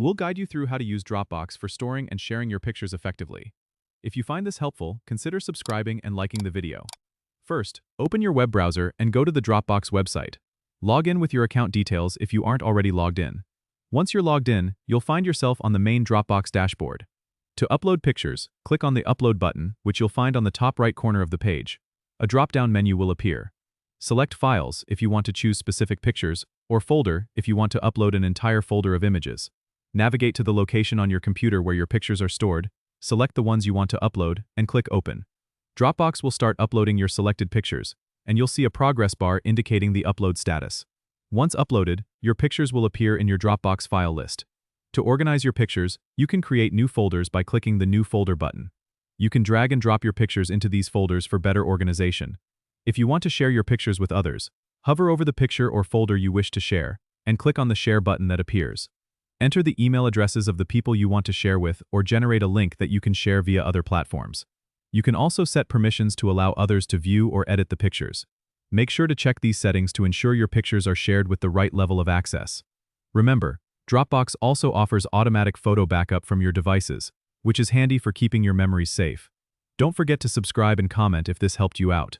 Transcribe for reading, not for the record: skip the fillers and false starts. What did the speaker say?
We'll guide you through how to use Dropbox for storing and sharing your pictures effectively. If you find this helpful, consider subscribing and liking the video. First, open your web browser and go to the Dropbox website. Log in with your account details if you aren't already logged in. Once you're logged in, you'll find yourself on the main Dropbox dashboard. To upload pictures, click on the Upload button, which you'll find on the top right corner of the page. A drop-down menu will appear. Select Files if you want to choose specific pictures, or Folder if you want to upload an entire folder of images. Navigate to the location on your computer where your pictures are stored, select the ones you want to upload, and click Open. Dropbox will start uploading your selected pictures, and you'll see a progress bar indicating the upload status. Once uploaded, your pictures will appear in your Dropbox file list. To organize your pictures, you can create new folders by clicking the New Folder button. You can drag and drop your pictures into these folders for better organization. If you want to share your pictures with others, hover over the picture or folder you wish to share, and click on the Share button that appears. Enter the email addresses of the people you want to share with or generate a link that you can share via other platforms. You can also set permissions to allow others to view or edit the pictures. Make sure to check these settings to ensure your pictures are shared with the right level of access. Remember, Dropbox also offers automatic photo backup from your devices, which is handy for keeping your memories safe. Don't forget to subscribe and comment if this helped you out.